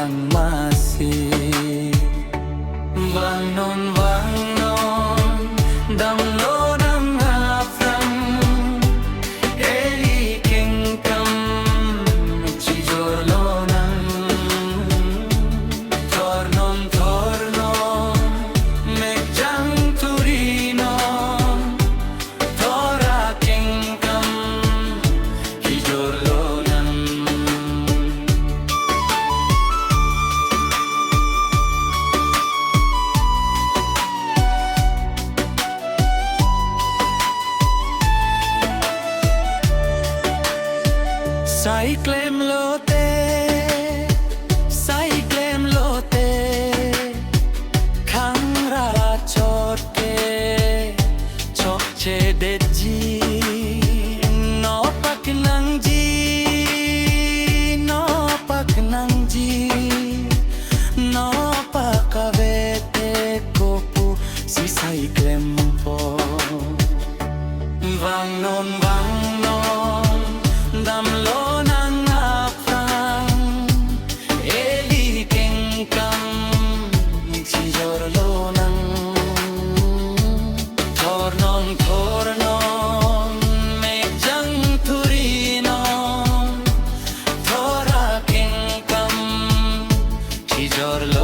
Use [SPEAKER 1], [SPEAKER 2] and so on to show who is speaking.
[SPEAKER 1] lang masih Wangon-wangon damlo ng haplang Eliking kam Chijolonan Tornon-tornon Megjang turino Toraking kam Hijolonan Saiklem lote Kangra chotke chokche deji no pak nang ji no pakavete kopu si saiklem po Wangon damlo ng haplang Eliking kam Chijolonan Tornon Megjang turino Toraking kam Chijolonan